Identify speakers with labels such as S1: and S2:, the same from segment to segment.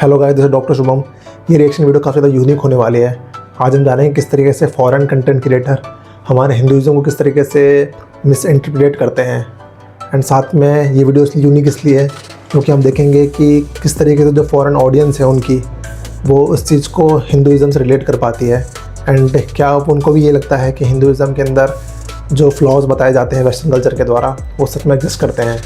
S1: Hello guys, this is doctor Shubham. ये reaction video काफ़ी ज़्यादा यूनिक होने वाली है। आज हम जानेंगे किस तरीके से फॉरेन कंटेंट क्रिएटर हमारे हिंदुइज्म को किस तरीके से मिस इंटरप्रेट करते हैं। एंड साथ में ये वीडियो इसलिए यूनिक इसलिए है क्योंकि हम देखेंगे कि किस तरीके से जो फॉरेन ऑडियंस है उनकी वो उस चीज़ को हिंदुइज्म से रिलेट कर पाती है। एंड क्या उनको भी ये लगता है कि हिंदुइज्म के अंदर जो फ्लॉज बताए जाते हैं वेस्टर्न कल्चर के द्वारा वो सच में एग्जिस्ट करते हैं।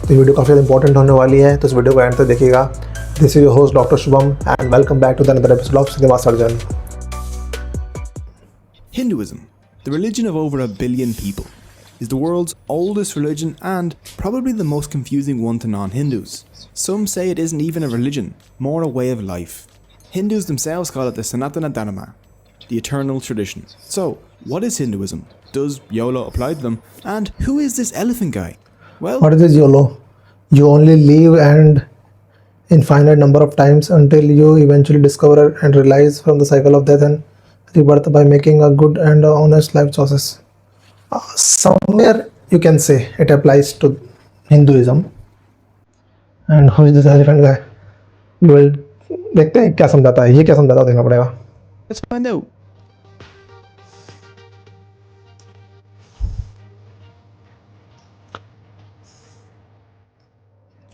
S1: तो वीडियो काफ़ी ज़्यादा इंपॉर्टेंट होने वाली है, तो इस वीडियो को एंड तक देखिएगा। This is your host Dr. Shubham and welcome back to another episode of Cinema Surgeon.
S2: Hinduism, the religion of over 1 billion people, is the world's oldest religion and probably the most confusing one to non-Hindus. Some say it isn't even a religion, more a way of life. Hindus themselves call it the Sanatan Dharma, the eternal tradition. So, what is Hinduism? Does YOLO apply to them? And who is this elephant guy? Well,
S1: What is this YOLO? You only live and infinite number of times until you eventually discover and realize from the cycle of death and rebirth by making a good and honest life choices. Somewhere you can say it applies to Hinduism. And who is this elephant guy? You will देखते हैं क्या समझाता है, ये क्या समझाता है देखना पड़ेगा।
S2: let's find out.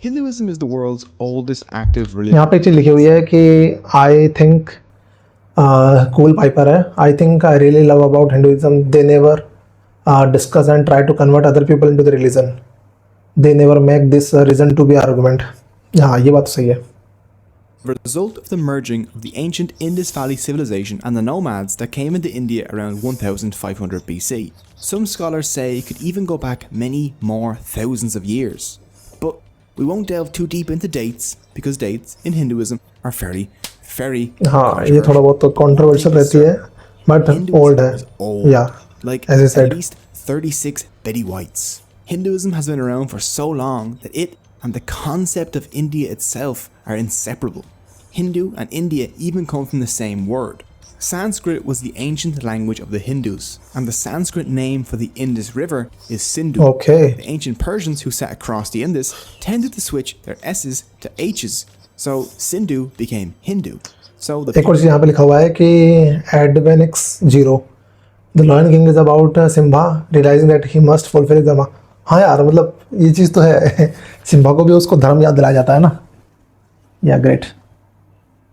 S2: Hinduism is the world's oldest active religion.
S1: यहाँ पे एक चीज़ लिखी हुई है कि आई थिंक कूल पाइपर है। I think I really love about Hinduism they never discuss and try to convert other people into the religion. They never make this reason to be argument. हाँ, ये बात सही है।
S2: Result of the merging of the ancient Indus Valley civilization and the nomads that came into India around 1500 BC. Some scholars say it could even go back many more thousands of years. But we won't delve too deep into dates because dates in Hinduism are very
S1: हाँ, ये थोड़ा बहुत तो controversial रहती है, but old है। Yeah,
S2: like
S1: as I said.
S2: at least 36 Betty Whites. Hinduism has been around for so long that it and the concept of India itself are inseparable. Hindu and India even come from the same word. Sanskrit was the ancient language of the Hindus, and the Sanskrit name for the Indus River is Sindhu.
S1: Okay.
S2: The ancient Persians who sat across the Indus tended to switch their S's to H's, so Sindhu became Hindu. So the
S1: एक और चीज़ यहाँ पे लिखा हुआ है कि Advenix 0 The Lion King is about Simba realizing that he must fulfill his dharma। हाँ यार, मतलब ये चीज़ तो है। सिम्बा को भी उसको धर्म याद दिलाया जाता है ना। Yeah, great.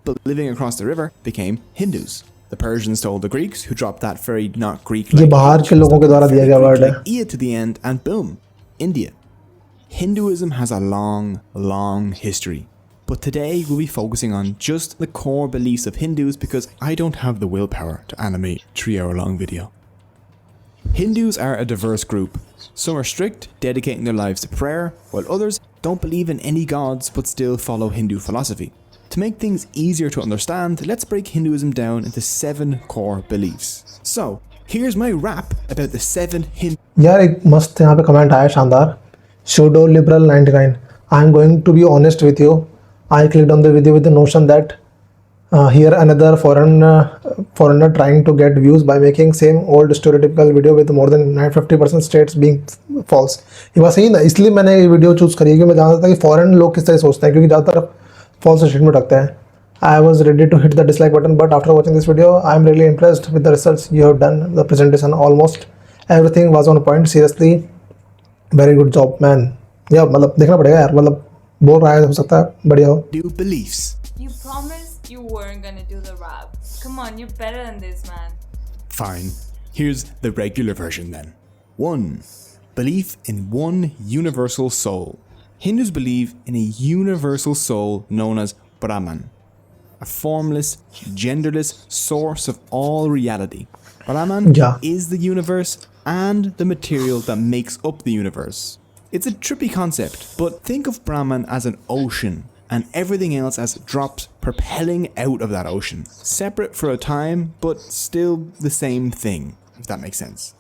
S2: people living across the river became Hindus. The Persians told the Greeks, who dropped that very not Greek
S1: ये बाहर के लोगों के द्वारा दिया गया वर्ड है।
S2: E to the end, and boom, India. Hinduism has a long history. But today we'll be focusing on just the core beliefs of Hindus because I don't have the willpower to animate a 3-hour-long video. Hindus are a diverse group. Some are strict, dedicating their lives to prayer, while others don't believe in any gods but still follow Hindu philosophy. To make things easier to understand, let's break Hinduism down into 7 core beliefs. So, here's my rap about the 7 Hindu.
S1: यार एक मस्त यहाँ पे comment आया शानदार। Shodo Liberal 99 I am going to be honest with you. I clicked on the video with the notion that here another foreigner trying to get views by making same old stereotypical video with more than 950% states being false। ये बात सही ना, इसलिए मैंने ये video choose करी क्योंकि मैं जानता था कि फॉरेन लोग किस तरह सोचते हैं, क्योंकि ज़्यादातर false स्टेटमेंट रखते हैं। I was ready to hit the dislike button, but after watching this video, I am really impressed with the results you have done. The presentation, almost everything was on point. Seriously, very good job, man. Yeah, मतलब देखना पड़ेगा यार, मतलब बोल रहा है हो सकता है बढ़िया हो।
S2: New beliefs.
S3: You promised you weren't gonna do the rap. Come on, you're better than this, man.
S2: Fine. Here's the regular version then. 1. Belief in one universal soul. Hindus believe in a universal soul known as Brahman, a formless, genderless source of all reality. Brahman is the universe and the material that makes up the universe. It's a trippy concept, but think of Brahman as an ocean and everything else as drops propelling out of that ocean. Separate for a time, but still the same thing, if that makes sense.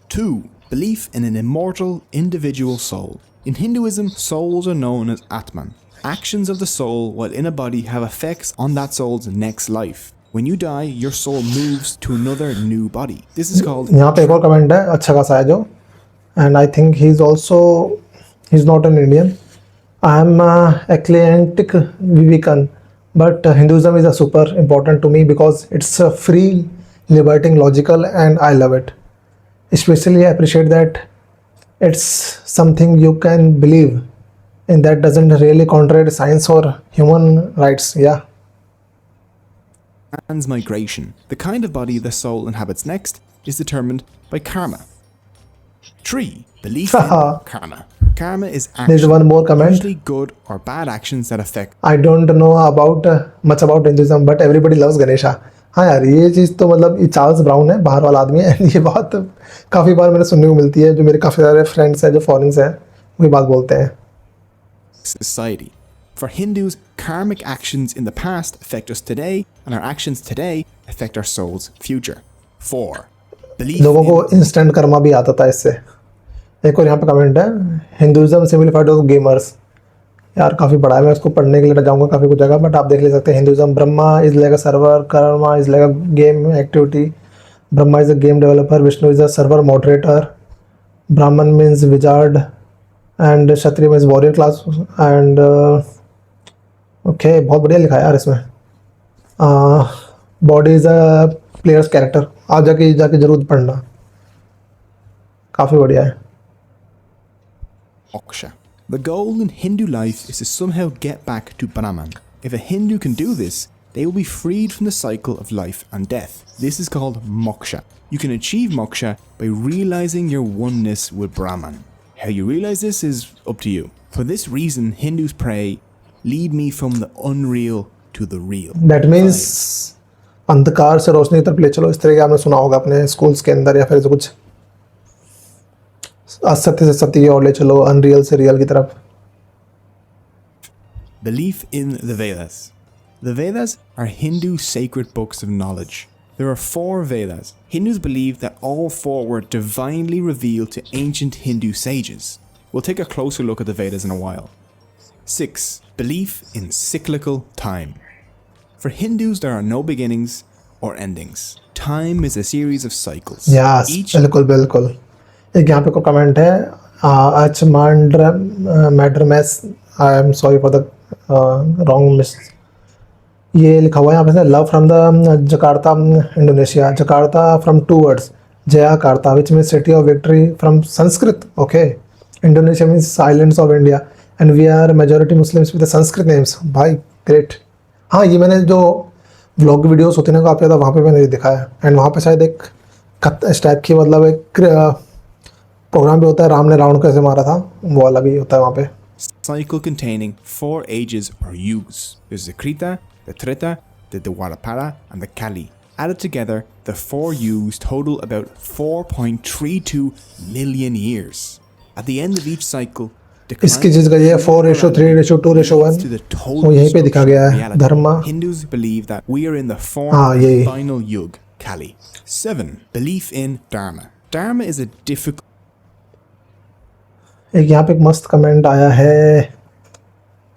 S2: 2. Belief in an immortal individual soul. In Hinduism, souls are known as Atman. Actions of the soul while in a body have effects on that soul's next life. When you die, your soul moves to another new body. This is called...
S1: यहाँ पे एक और comment है अच्छा खासा है जो, and I think he's not an Indian. I am eclectic Vivikan. But Hinduism is a super important to me because it's free, liberating, logical, and I love it. Especially I appreciate that it's something you can believe in that doesn't really contradict science or human rights. Yeah.
S2: Transmigration, the kind of body the soul inhabits next, is determined by karma. 3. Belief in karma. Karma is
S1: There's one more comment.
S2: usually good or bad actions that affect.
S1: I don't know about much about Hinduism, but everybody loves Ganesha. हाँ यार, ये चीज़ तो मतलब ये Charles brown है, बाहर वाला आदमी है। ये बात काफ़ी बार मैंने सुनने को मिलती है, जो मेरे काफ़ी सारे फ्रेंड्स हैं जो फॉरेन से हैं, वही बात बोलते हैं।
S2: Society. For Hindus, karmic actions in the past affect us today, and our actions today affect our soul's future. 4. Belief
S1: लोगों
S2: in
S1: को इंस्टेंट कर्मा भी आता था इससे। एक और यहाँ पे कमेंट है, हिंदुइज्म सिम्प्लीफाइड ऑफ गेमर्स। यार काफ़ी बड़ा है, मैं उसको पढ़ने के लिए जाऊँगा काफ़ी कुछ जगह, बट आप देख ले सकते हैं। Hinduism, Brahma is like a server, karma is like a game activity, Brahma is a game developer, Vishnu is a server moderator, Brahmin means wizard, and Kshatriya means warrior class, and okay बहुत बढ़िया लिखा है यार इसमें। Body is a player's character, आप जाके जरूर पढ़ना, काफ़ी बढ़िया है।
S2: moksha. The goal in Hindu life is to somehow get back to Brahman. If a Hindu can do this, they will be freed from the cycle of life and death. This is called moksha. You can achieve moksha by realizing your oneness with Brahman. How you realize this is up to you. For this reason, Hindus pray, lead me from the unreal to the real.
S1: That means अंधकार से रोशनी की तरफ ले चलो, इस तरह का आपने सुना होगा अपने स्कूल्स के अंदर, या फिर ऐसे कुछ असत्य से सत्य की ओर ले चलो, अनरियल से रियल की तरफ।
S2: Belief in the Vedas. The Vedas are Hindu sacred books of knowledge. There are 4 Vedas. Hindus believe that all 4 were divinely revealed to ancient Hindu sages. We'll take a closer look at the Vedas in a while. 6. Belief in cyclical time. For Hindus, there are no beginnings or endings. Time is a series of cycles.
S1: Yes, बिल्कुल बिल्कुल। एक यहाँ पे को comment है, आज मैड्रमेस, I am sorry for the wrong miss, ये लिखा हुआ है यहाँ पे, love from the Jakarta Indonesia, Jakarta from 2 words, Jayakarta which means city of victory from Sanskrit, okay, Indonesia means islands of India, and we are majority Muslims with Sanskrit names. भाई great. हाँ, ये मैंने जो व्लॉग वीडियोस होती हैं ना काफ़ी ज़्यादा, वहाँ पे मैंने ये दिखाया है, एंड वहाँ पे शायद एक इस टाइप की मतलब एक प्रोग्राम भी होता है, राम ने रावण को कैसे मारा था, वो वाला भी होता है वहाँ पे।
S2: Cycle containing 4 ages or yugas. There's the Krita, the Treta, the Dwarapara, and the Kali. Added together, the 4 yugas total about 4.32 million years. At the end of each cycle,
S1: इसकी चीज़ का ये 4:3:2:1, वो यहीं पे दिखा गया है। धर्म,
S2: Hindus believe that we are in the form of the final yug, Kali. 7. Belief in dharma. Dharma is a difficult.
S1: एक यहाँ पे एक मस्त कमेंट आया है,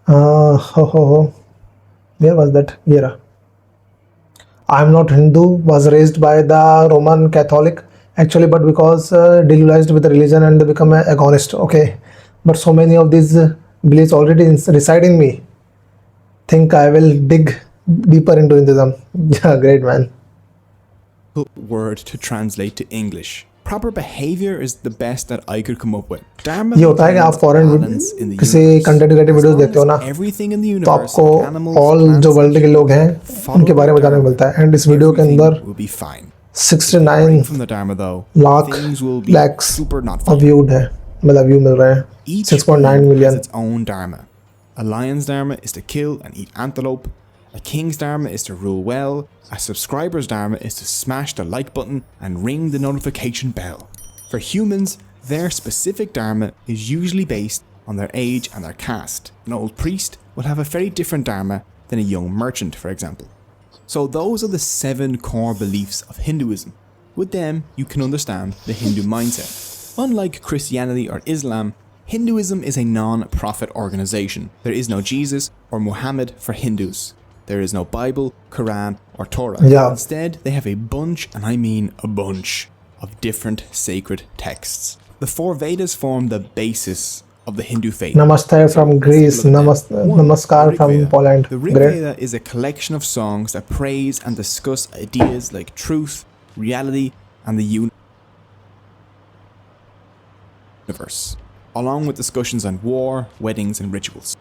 S1: हो वेयर वाज दैट, ये रहा। I am not Hindu, was raised by the Roman Catholic actually, but because delusionized with religion and become an agonist. Okay, but so many of these beliefs already reside in me. Think I will dig deeper into Hinduism. Yeah, great man.
S2: Word to translate to English. Proper behavior is the best that I could come up with. Dharma
S1: ये होता है कि आप foreign किसी content creative videos देखते हो ना, तो आपको ऑल जो वर्ल्ड के लोग हैं उनके बारे में जानने को मिलता है, एंड इस वीडियो के अंदर 69 lakhs व्यूड है, मतलब व्यू मिल रहे हैं, 6.9 million.
S2: Its own dharma. A lion's dharma is to kill and eat antelope. A king's dharma is to rule well. A subscriber's dharma is to smash the like button and ring the notification bell. For humans, their specific dharma is usually based on their age and their caste. An old priest will have a very different dharma than a young merchant, for example. So those are the 7 core beliefs of Hinduism. With them, you can understand the Hindu mindset. Unlike Christianity or Islam, Hinduism is a non-profit organization. There is no Jesus or Muhammad for Hindus. There is no Bible, Quran, or Torah.
S1: Yeah.
S2: Instead, they have a bunch, and I mean a bunch, of different sacred texts. The 4 Vedas form the basis of the Hindu faith.
S1: Namaste from Greece.
S2: Let's look at them. One,
S1: Namaskar
S2: the Rig
S1: from
S2: Veda.
S1: Poland.
S2: The Rig
S1: Great.
S2: Veda is a collection of songs that praise and discuss ideas like truth, reality, and the universe, along with discussions on war, weddings, and rituals.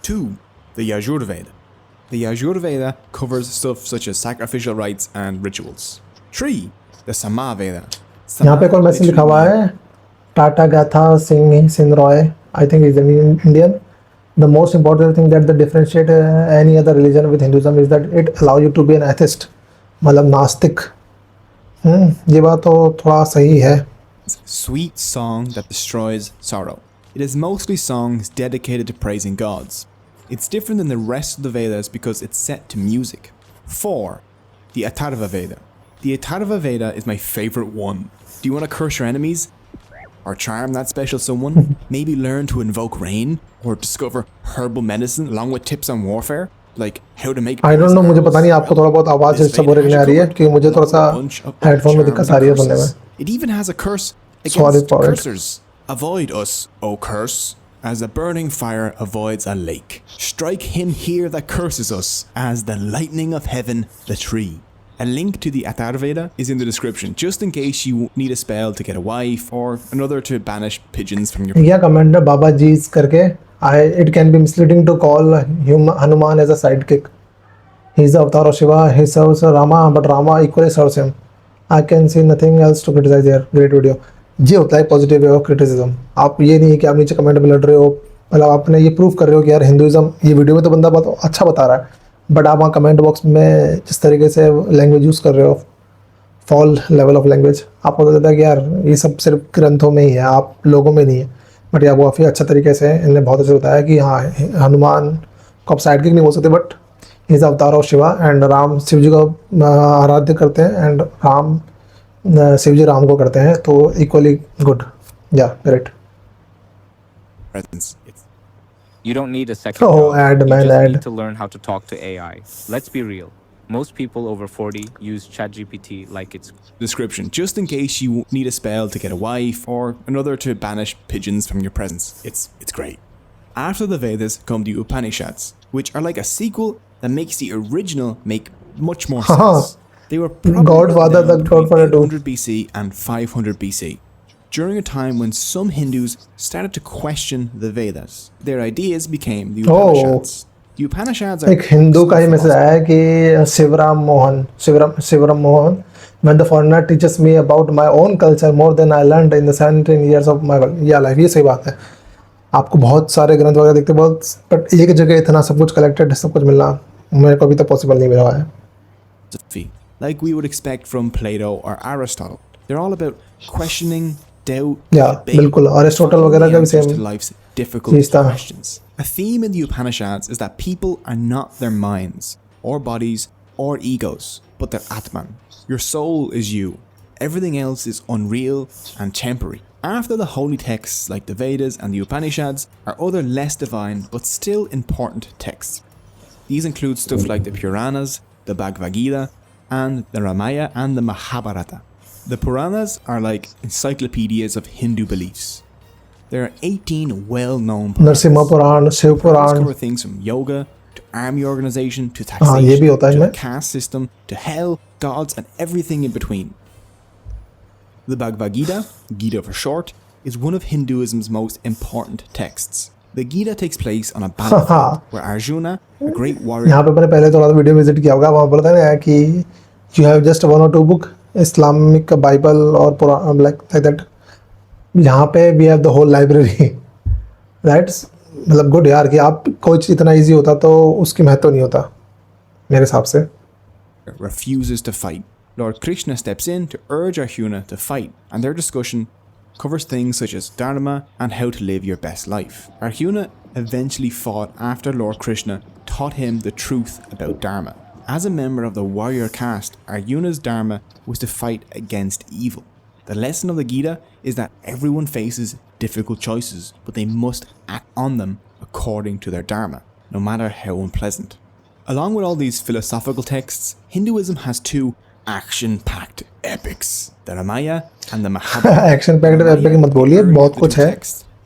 S2: 2. The Yajurveda. The Yajurveda covers stuff such as sacrificial rites and rituals. 3. The Samaveda.
S1: यहाँ पे कोई message लिखा हुआ है Tata Gatha Singh Singh Roy I think is Indian the most important thing that the differentiate any other religion with Hinduism is that it allow you to be an atheist मतलब नास्तिक ये बात तो थोड़ा सही है
S2: Sweet song that destroys sorrow. It is mostly songs dedicated to praising gods. It's different than the rest of the Vedas because it's set to music. 4. The Atharva Veda. The Atharva Veda is my favorite one. Do you want to curse your enemies? Or charm that special someone? Maybe learn to invoke rain? Or discover herbal medicine along with tips on warfare? Like how to make...
S1: I don't know मुझे पता नहीं आपको थोड़ा बहुत आवाज़ disturb हो रही आ रही है क्योंकि मुझे थोड़ा सा हेडफोन में दिक्कत आ रही है सुनने में
S2: It even has a curse
S1: Sorry
S2: against
S1: for it.
S2: cursers. Avoid us, O curse, as a burning fire avoids a lake. Strike him here that curses us, as the lightning of heaven the tree. A link to the Atharvaveda is in the description, just in case you need a spell to get a wife or another to banish pigeons from your...
S1: यह comment है बाबा जीज करके I it can be misleading to call Hanuman as a sidekick he is the avatar of Shiva he serves Rama but Rama equally serves him I can see nothing else to criticise there great video ये होता है positive way of criticism आप ये नहीं है कि आप नीचे कमेंट में लड़ रहे हो मतलब आपने ये प्रूव कर रहे हो कि यार हिंदुइज्म ये वीडियो में तो बंदा बहुत अच्छा बता रहा है बट आप वहाँ कमेंट बॉक्स में जिस तरीके से लैंग्वेज यूज़ कर रहे हो फॉल लेवल ऑफ लैंग्वेज आपको पता है कि यार ये सब सिर्फ ग्रंथों में ही है आप लोगों में नहीं है बट ये आपको काफ़ी अच्छा तरीके से इन्होंने बहुत अच्छे बताया कि हाँ हनुमान को आप साइड किक नहीं बोल सकते बट इज अवतार ऑफ शिवा एंड राम शिव जी को आराध्य करते हैं एंड राम शिव जी राम को करते हैं तो इक्वली गुड या great
S2: presence. It's
S4: You don't need a second
S1: Oh,
S4: job.
S1: ad,
S4: You
S1: man,
S4: just
S1: ad.
S4: need to learn how to talk to AI. Let's be real. Most people over 40 use ChatGPT like it's
S2: description, just in case you need a spell to get a wife or another to banish pigeons from your presence. It's great. After the Vedas come the Upanishads, which are like a sequel that makes the original make much more sense. They were probably
S1: Godfather,
S2: written down
S1: the Godfather
S2: between
S1: too.
S2: 800 BC and 500 BC. During a time when some Hindus started to question the Vedas, their ideas became the Upanishads. The Upanishads are
S1: एक हिंदू का ही message आया है कि Shivram Mohan when the foreigner teaches me about my own culture more than I learned in the 17 years of my life ये सही बात है आपको बहुत सारे ग्रंथ वगैरह देखते बहुत बट एक जगह इतना सब कुछ कलेक्टेड सब कुछ मिलना मेरे को अभी तक पॉसिबल नहीं मिला है
S2: philosophy, like we would expect from Plato or Aristotle. They're all about questioning, doubt,
S1: Yeah,
S2: debate,
S1: बिल्कुल, Aristotle
S2: finding
S1: वगैरह
S2: the
S1: का भी
S2: answers
S1: same
S2: to life's difficult
S1: चीज़ था।
S2: questions. A theme in the Upanishads is that people are not their minds, or bodies, or egos, but their Atman. Your soul is you. Everything else is unreal and temporary. After the holy texts like the Vedas and the Upanishads are other less divine but still important texts. These include stuff like the Puranas, the Bhagavad Gita, and the Ramayana and the Mahabharata. The Puranas are like encyclopedias of Hindu beliefs. There are 18 well-known Puranas.
S1: Narasimha Purana Shiv
S2: Puranas
S1: Purana
S2: cover things from yoga to army organization to
S1: हाँ, ये
S2: taxation
S1: भी होता है
S2: to the
S1: इसमें।
S2: caste system to hell, gods, and everything in between. The Bhagavad Gita, Gita for short, is one of Hinduism's most important texts. The Gita takes place on a battlefield where Arjuna, a great warrior,
S1: यहाँ पे मैंने पहले थोड़ा सा video visit किया होगा वहाँ बोलता है ना कि you have just 1 or 2 book Islamic Bible और पुराण लाइक दैट यहाँ पे we have the whole library that's मतलब गुड यार कि आप कोई चीज़ इतना इजी होता तो उसकी महत्व नहीं होता मेरे हिसाब से
S2: refuses to fight. Lord Krishna steps in to urge Arjuna to fight, and their discussion covers things such as dharma and how to live your best life. Arjuna eventually fought after Lord Krishna taught him the truth about dharma. As a member of the warrior caste, Arjuna's dharma was to fight against evil. The lesson of the Gita is that everyone faces difficult choices, but they must act on them according to their dharma, no matter how unpleasant. Along with all these philosophical texts, Hinduism has 2 action-packed epics, the Ramayana and the Mahabharata.
S1: Action packed epic मत बोलिए बहुत कुछ है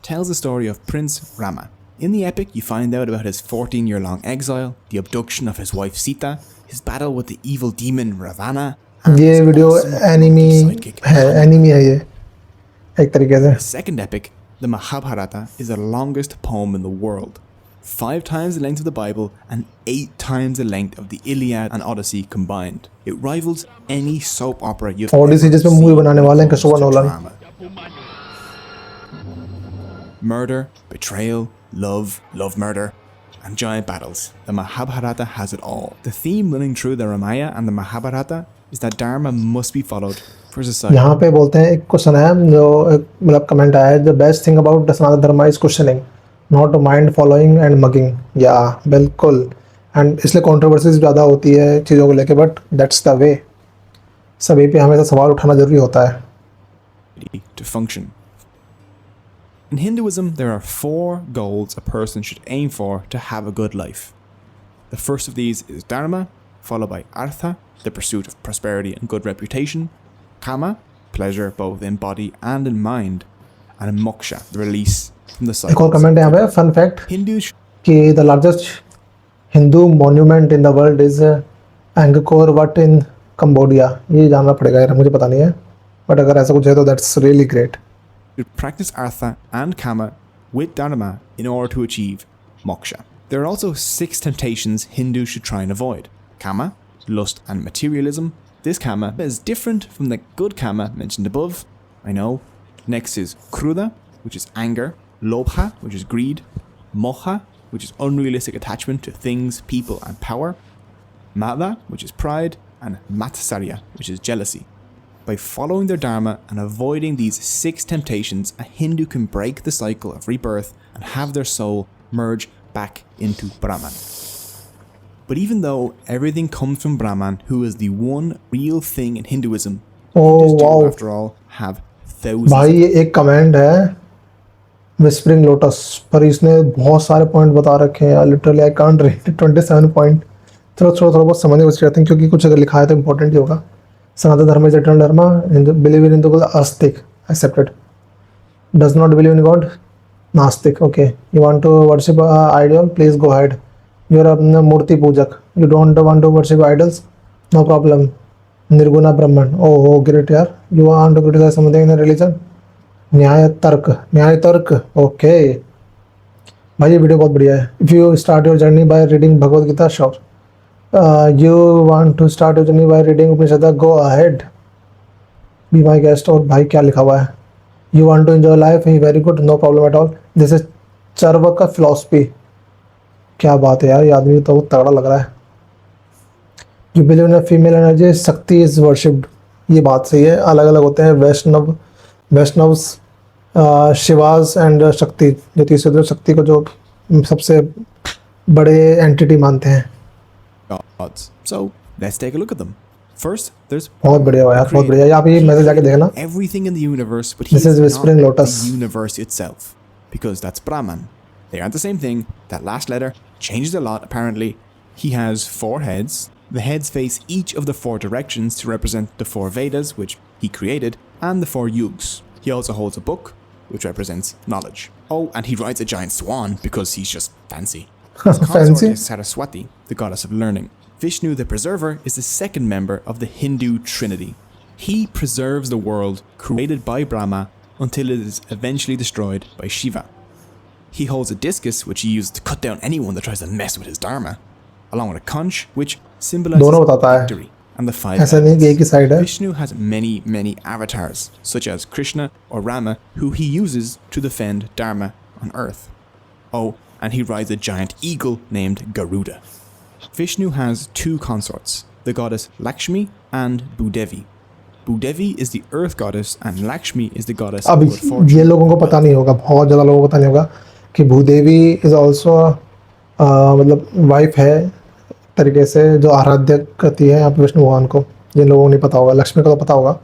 S2: tells the story of Prince Rama. In the epic, you find out about his 14-year-long exile, the abduction of his wife Sita, his battle with the evil demon Ravana, and
S1: ये
S2: his
S1: video
S2: awesome
S1: enemy
S2: monkey sidekick
S1: है,
S2: Hain.
S1: Enemy है ये एक तरीके से.
S2: The second epic, the Mahabharata, is the longest poem in the world. 5 times the length of the Bible and 8 times the length of the Iliad and Odyssey combined. It rivals any soap opera you've
S1: Odyssey
S2: ever
S1: जिसमें
S2: seen
S1: movie बनाने
S2: when it
S1: वाले हैं
S2: comes
S1: Christopher
S2: to
S1: Nolan.
S2: drama. Murder, betrayal, love, murder, and giant battles. The Mahabharata has it all. The theme running through the Ramayana and the Mahabharata is that dharma must be followed for society.
S1: यहाँ पे बोलते हैं एक question है जो मतलब comment आया है, द बेस्ट थिंग अबाउट सनातन धर्म is questioning not mind following and mugging. या बिल्कुल, एंड इसलिए कंट्रोवर्सीज ज़्यादा होती है चीज़ों को लेके, बट दैट्स द वे. सभी पे हमेशा सवाल उठाना जरूरी होता है.
S2: To function. In Hinduism, there are 4 goals a person should aim for to have a good life. The first of these is dharma, followed by artha, the pursuit of prosperity and good reputation, kama, pleasure both in body and in mind, and moksha, the release from the
S1: एक और
S2: cycles.
S1: Comment है यहाँ पे, fun fact
S2: Hindus
S1: कि the largest Hindu monument in the world is Angkor Wat in Cambodia. ये जानना पड़ेगा यार, मुझे पता नहीं है, बट अगर ऐसा कुछ है तो that's really great.
S2: should practice artha and kama with dharma in order to achieve moksha. There are also 6 temptations Hindus should try and avoid. Kama, lust and materialism. This kama is different from the good kama mentioned above, I know. Next is krodha, which is anger, lobha, which is greed, moha, which is unrealistic attachment to things, people and power, mada, which is pride, and matsarya, which is jealousy. By following their dharma and avoiding these 6 temptations, a Hindu can break the cycle of rebirth and have their soul merge back into Brahman. But even though everything comes from Brahman, who is the one real thing in Hinduism, Hindus do,
S1: wow.
S2: after all, have thousands
S1: भाई ये एक comment है whispering lotus पर, इसने बहुत सारे point बता रखे हैं. Literally I can't read 27 point. चलो थोड़ा बहुत समझने की कोशिश करते हैं, क्योंकि कुछ अगर लिखा है तो इंपॉर्टेंट ही होगा. Sanatan Dharma is eternal dharma. Believe in Hindu astik, accepted. Does not believe in God, nastik. Okay. You want to worship idol? Please go ahead. You are a murti pujak. You don't want to worship idols? No problem. Nirguna Brahman. Oh, great yaar. You want to criticize something in a religion? न्याय तर्क. Okay. भाई ये video बहुत बढ़िया है. If you start your journey by reading Bhagavad Gita, sure. You want to start your journey by reading Upanishad, go ahead. Be my guest. और भाई क्या लिखा हुआ है? You want to enjoy life? Very good, no problem at all. This is Charvaka philosophy. क्या बात है यार, ये आदमी तो बहुत तगड़ा लग रहा है. You believe in a female energy, शक्ति is worshipped. ये बात सही है. अलग अलग होते हैं वैष्णव्स, शिवास एंड शक्ति. जो तीसरे शक्ति को जो सबसे बड़े एंटिटी मानते हैं.
S2: gods. So let's take a look at them. First, there's
S1: बहुत बढ़िया यार, बहुत बढ़िया. आप ये मैसेज जाके देखना.
S2: everything in the universe, but
S1: This
S2: he's
S1: is Whispering
S2: not
S1: Lotus.
S2: the universe itself, because that's Brahman. They aren't the same thing. That last letter changes a lot, apparently. He has 4 heads. The heads face each of the 4 directions to represent the 4 Vedas, which he created, and the 4 yugs. He also holds a book, which represents knowledge. Oh, and he rides a giant swan because he's just fancy. His consort
S1: Fancy?
S2: is Saraswati, the goddess of learning. Vishnu, the preserver, is the second member of the Hindu trinity. He preserves the world created by Brahma until it is eventually destroyed by Shiva. He holds a discus, which he uses to cut down anyone that tries to mess with his dharma, along with a conch, which symbolizes
S1: दोनों बताता है.
S2: victory, and the 5
S1: ऐसा नहीं कि एक ही
S2: elements.
S1: Side है.
S2: Vishnu has many avatars, such as Krishna or Rama, who he uses to defend dharma on earth. Oh, and he rides a giant eagle named Garuda. Vishnu has 2 consorts, the goddess Lakshmi and Bhudevi. Bhudevi is the earth goddess and Lakshmi is the goddess
S1: अब
S2: of good fortune.
S1: ये लोगों को पता नहीं होगा, बहुत ज़्यादा लोगों को पता नहीं होगा कि भूदेवी इज ऑल्सो मतलब वाइफ है तरीके से, जो आराध्य करती है यहाँ पे विष्णु भगवान को. जिन लोगों को नहीं पता होगा, लक्ष्मी को तो पता होगा.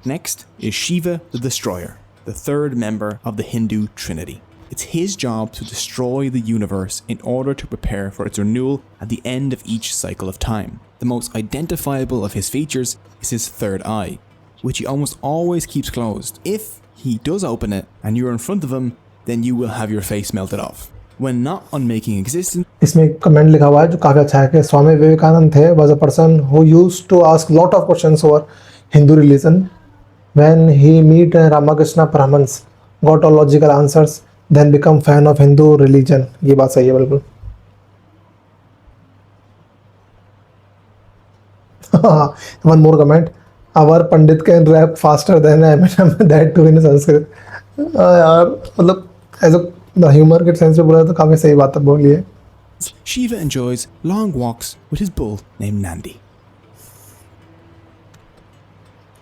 S2: Next is Shiva the Destroyer, the 3rd member of the Hindu trinity. It's his job to destroy the universe in order to prepare for its renewal at the end of each cycle of time. The most identifiable of his features is his 3rd eye. which he almost always keeps closed. If he does open it and you're in front of him, then you will have your face melted off. When not unmaking existence,
S1: इसमें एक comment लिखा हुआ है जो काफ़ी अच्छा है कि स्वामी विवेकानंद थे was a person who used to ask lot of questions over Hindu religion. When he meet Ramakrishna Brahmins, got all logical answers, then become fan of Hindu religion. ये बात सही है बिल्कुल. One more comment. Our Pandit can rap faster than Eminem, that too in Sanskrit. यार मतलब as a humor के sense में बोला तो काफ़ी सही बात बोली है.
S2: Shiva enjoys long walks with his bull named Nandi.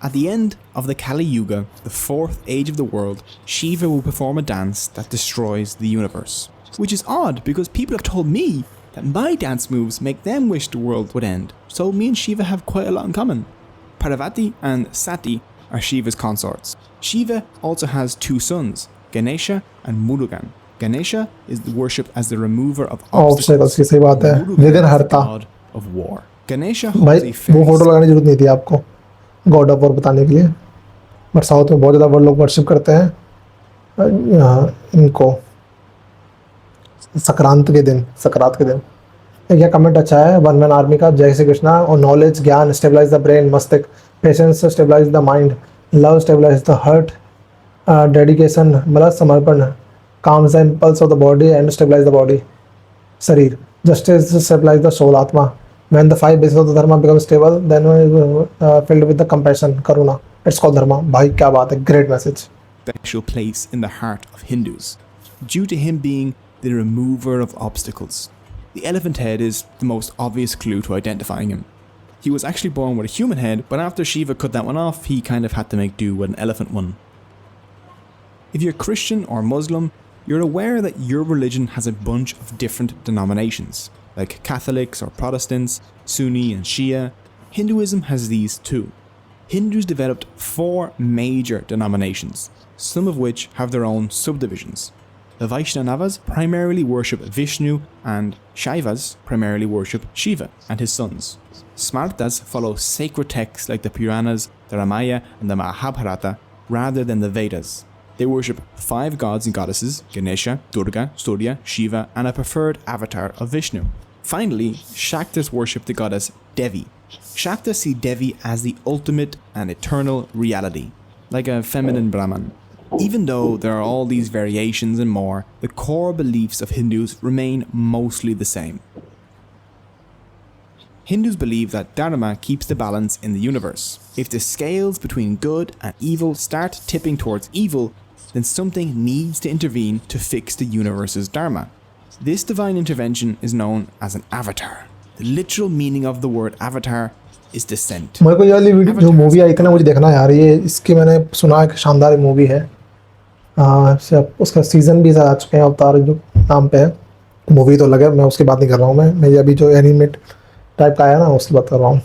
S2: At the end of the Kali Yuga, the fourth age of the world, Shiva will perform a dance that destroys the universe. Which is odd because people have told me that my dance moves make them wish the world would end. So me and Shiva have quite a lot in common. Parvati and Sati are Shiva's consorts. Shiva also has two sons, Ganesha and Murugan. Ganesha is worshipped as the remover of obstacles.
S1: की सही बात है.
S2: Murugan
S1: विघ्न
S2: is the
S1: हरता.
S2: god of war. Ganesha
S1: भाई
S2: holds a
S1: वो
S2: fairy
S1: photo लगाने की जरूरत नहीं थी आपको गॉड ऑफ वॉर बताने के लिए. बट साउथ में बहुत ज़्यादा वो लोग वर्शिप करते हैं इनको संक्रांत के दिन. यह कमेंट अच्छा है. वन मैन आर्मी का जय श्री कृष्णा. और नॉलेज ज्ञान स्टेबलाइज द ब्रेन मस्तिष्क. Patience stabilise the mind. Love stabilise the heart. Dedication मतलब समर्पण calms the impulse of the body and stabilize the body. Sharir. Justice stabilize the soul, Atma. When the 5 bases of the dharma become stable, then filled with the compassion, karuna. It's called dharma. Bhai, kya baat hai. Great message.
S2: Special place in the heart of Hindus, due to him being the remover of obstacles. The elephant head is the most obvious clue to identifying him. He was actually born with a human head, but after Shiva cut that one off, he kind of had to make do with an elephant one. If you're Christian or Muslim, you're aware that your religion has a bunch of different denominations, like Catholics or Protestants, Sunni and Shia. Hinduism has these too. Hindus developed 4 major denominations, some of which have their own subdivisions. The Vaishnavas primarily worship Vishnu and Shaivas primarily worship Shiva and his sons. Smartas follow sacred texts like the Puranas, the Ramayana and the Mahabharata rather than the Vedas. They worship 5 gods and goddesses, Ganesha, Durga, Surya, Shiva, and a preferred avatar of Vishnu. Finally, Shaktas worship the goddess Devi. Shaktas see Devi as the ultimate and eternal reality, like a feminine Brahman. Even though there are all these variations and more, the core beliefs of Hindus remain mostly the same. Hindus believe that dharma keeps the balance in the universe. If the scales between good and evil start tipping towards evil, then something needs to intervene to fix the universe's dharma. This divine intervention is known as an avatar. The literal meaning of the word avatar is descent.
S1: मेरे को ये वाली video जो movie आई थी ना मुझे देखना यार. ये इसकी मैंने सुना है कि शानदार मूवी है. उसका सीजन भी आ चुके हैं. अवतार जो नाम पे है मूवी तो लगे. मैं उसकी बात नहीं कर रहा हूँ. मैं ये अभी जो एनिमेट टाइप का आया ना उसकी बात कर रहा हूँ.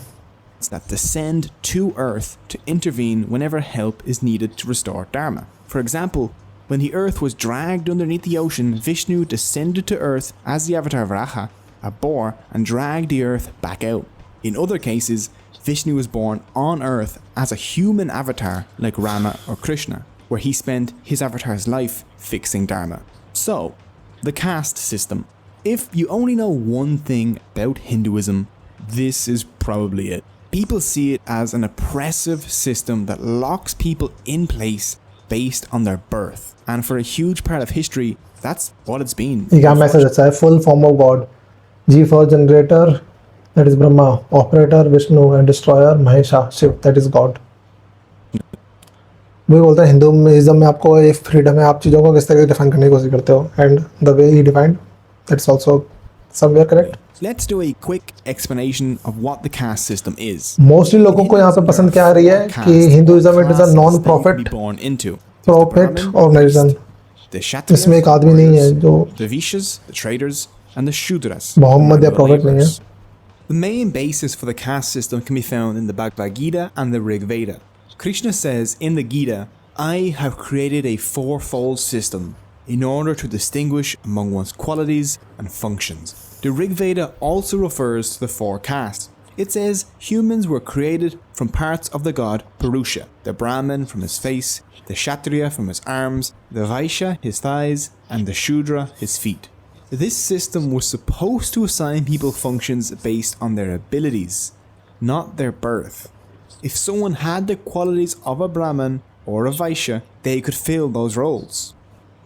S2: That descend to earth to intervene whenever help is needed to restore dharma. For example, when the earth was dragged underneath the ocean, Vishnu descended to earth as the avatar Varaha, a boar, and dragged the earth back out. In other cases, Vishnu was born on earth as a human avatar like Rama or Krishna, where he spent his avatar's life fixing dharma. So, the caste system. If you only know one thing about Hinduism, this is probably it. People see it as an oppressive system that locks people in place based on their birth. And for a huge part of history, that's what it's been.
S1: क्या message अच्छा है. Full form of god. G for generator that is Brahma. Operator Vishnu and destroyer Mahesha Shiv that is god. वही बोलता है Hinduism में आपको एक freedom है. आप चीज़ों को किस तरह से डिफाइन करने की कोशिश करते हो. And the way he defined that's also somewhere correct.
S2: Let's do a quick explanation of what the caste system is.
S1: Mostly लोगों को यहाँ पे पसंद क्या आ रही है कि Hinduism it is a non profit organisation. इसमें एक आदमी नहीं है जो
S2: the Vaishyas, the traders, and the Shudras.
S1: Mohammad या प्रॉफिट नहीं है.
S2: The main basis for the caste system can be found in the Bhagavad Gita and the Rig Veda. Krishna says in the Gita, I have created a 4-fold system in order to distinguish among one's qualities and functions. The Rig Veda also refers to the 4 castes: It says humans were created from parts of the god Purusha, the Brahman from his face, the Kshatriya from his arms, the Vaishya his thighs, and the Shudra his feet. This system was supposed to assign people functions based on their abilities, not their birth. If someone had the qualities of a Brahman or a Vaishya, they could fill those roles.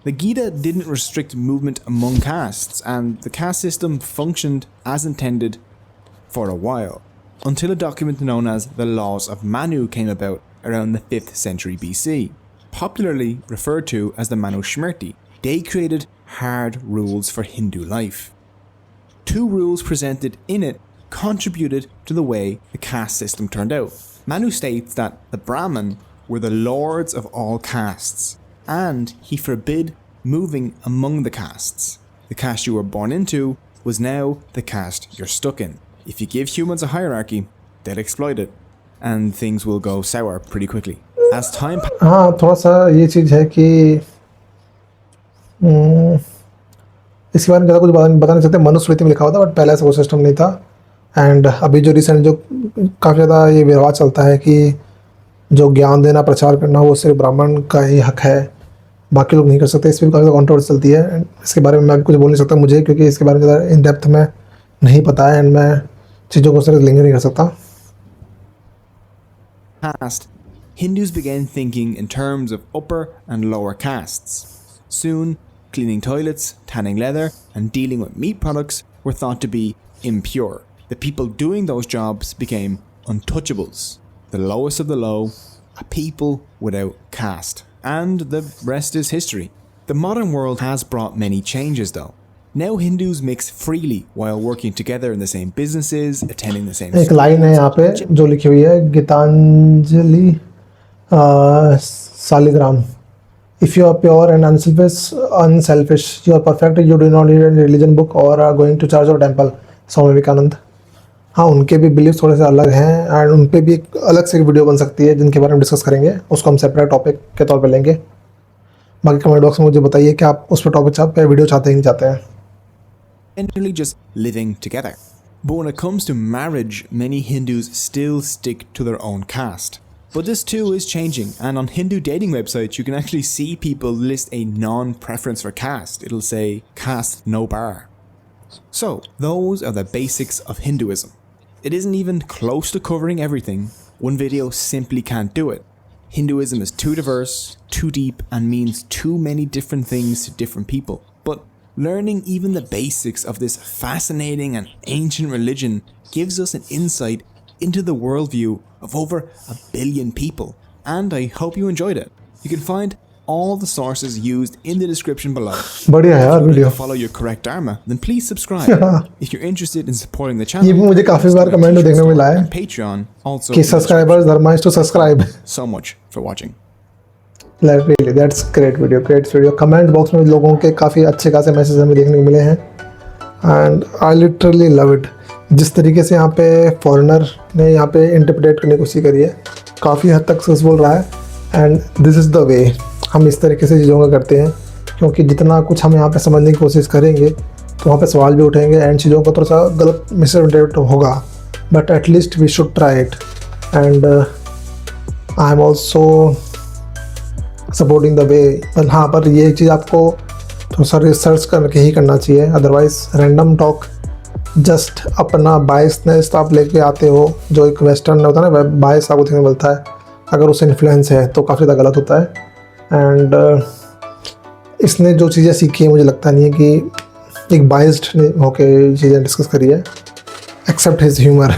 S2: The Gita didn't restrict movement among castes, and the caste system functioned as intended for a while, until a document known as the Laws of Manu came about around the 5th century BC, popularly referred to as the Manusmriti. They created hard rules for Hindu life. 2 rules presented in it contributed to the way the caste system turned out. Manu states that the Brahmin were the lords of all castes, and he forbid moving among the castes. The caste you were born into was now the caste you're stuck in. If you give humans a hierarchy, they'll exploit it, and things will go sour pretty quickly. As time
S1: हाँ, थोड़ा सा ये चीज़ है कि इसके बारे में ज़्यादा कुछ बता नहीं सकते। मनुस्मृति में लिखा हुआ था, बट पहले ऐसा वो सिस्टम नहीं था। एंड अभी जो रिसेंट जो काफ़ी ज़्यादा ये विवाद चलता है कि जो ज्ञान देना, प्रचार करना, वो सिर्फ ब्राह्मण का ही हक है, बाकी लोग नहीं कर सकते। इस पर काफ़ी कॉन्ट्रोवर्सी चलती है। एंड इसके बारे में मैं भी कुछ बोल नहीं सकता मुझे, क्योंकि इसके बारे में ज़्यादा इन डेप्थ में नहीं पता है, एंड मैं चीज़ों को सिर्फ लिंक नहीं कर सकता।
S2: past, Hindus began thinking in terms of upper and lower castes. Soon, cleaning toilets, tanning leather, and dealing with meat products were thought to be impure. The people doing those jobs became untouchables, the lowest of the low, a people without caste. And the rest is history. The modern world has brought many changes though. Now Hindus mix freely while working together in the same businesses, attending the same
S1: एक line है यहाँ पे जो लिखी हुई है, Geetanjali Saligram. If you are pure and unselfish, you are perfect, you do not need a religion book or are going to church or temple. Swami Vivekananda. हाँ, उनके भी बिलीफ थोड़े से अलग हैं, एंड उन पे भी एक अलग से वीडियो बन सकती है जिनके बारे में डिस्कस करेंगे। उसको हम सेपरेट टॉपिक के तौर पे लेंगे। बाकी कमेंट बॉक्स में मुझे बताइए कि आप उस पर टॉपिक पे वीडियो चाहते हैं नहीं चाहते हैं।
S2: generally just living together. But when it comes to marriage, many Hindus still stick to their own caste. But this too is changing, and on Hindu dating websites you can actually see people list a non-preference for caste. It'll say caste no bar. So those are the basics of Hinduism. It isn't even close to covering everything. One video simply can't do it. Hinduism is too diverse, too deep, and means too many different things to different people. But learning even the basics of this fascinating and ancient religion gives us an insight into the worldview of over 1 billion people, and I hope you enjoyed it. You can find all the sources used in the description below.
S1: बढ़िया है यार
S2: If you
S1: video.
S2: want to follow your correct dharma, then please subscribe. If you're interested in supporting the channel,
S1: ये भी मुझे काफ़ी बार comment में देखने को मिला है
S2: and Patreon also
S1: कि
S2: in the
S1: subscribers Dharma is to subscribe.
S2: description. So much for watching.
S1: Really that's great video. Comment box में लोगों के काफ़ी अच्छे खासे मैसेज हमें देखने को मिले हैं, and I literally love it. जिस तरीके से यहाँ पे फॉरेनर ने यहाँ पे इंटरप्रेट करने की कोशिश करी है, काफ़ी हद तक सक्सेसफुल रहा है, and this is the way. हम इस तरीके से चीज़ों का करते हैं, क्योंकि जितना कुछ हम यहाँ पे समझने की कोशिश करेंगे तो वहाँ पे सवाल भी उठेंगे, एंड चीज़ों का थोड़ा सा गलत मिसइंटरप्रेट होगा, but at least we should try it. And I am also supporting the way. पर हाँ, पर ये चीज़ आपको थोड़ा सा रिसर्च करके ही करना चाहिए, अदरवाइज रैंडम टॉक जस्ट अपना बायसनेस आप लेके आते हो, जो एक वेस्टर्न होता है ना, बायस आपको देखने को मिलता है, अगर उससे इन्फ्लुएंस है तो काफ़ी ज़्यादा गलत होता है। एंड इसने जो चीज़ें सीखी है, मुझे लगता नहीं है कि एक बायस्ड होके चीज़ें डिस्कस करी है, एक्सेप्ट हिज ह्यूमर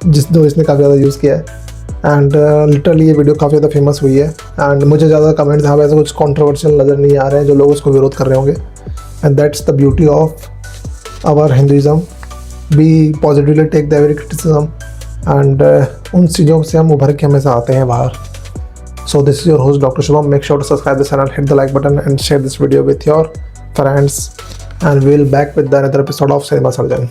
S1: जो इसने काफ़ी ज़्यादा यूज़ किया है। एंड लिटरली ये वीडियो काफ़ी ज़्यादा फेमस हुई है, एंड मुझे ज़्यादा कमेंट्स यहाँ पे ऐसे कुछ कॉन्ट्रोवर्शियल नज़र नहीं आ रहे हैं जो लोग उसको विरोध कर रहे होंगे, and that's the beauty of our Hinduism. Be positively take the every criticism, and उन चीज़ों से हम उभर के हमेशा आते हैं बाहर। So this is your host doctor Shubham. Make sure to subscribe this channel, hit the like button and share this video with your friends, and we'll back with another episode of Cinema Surgeon.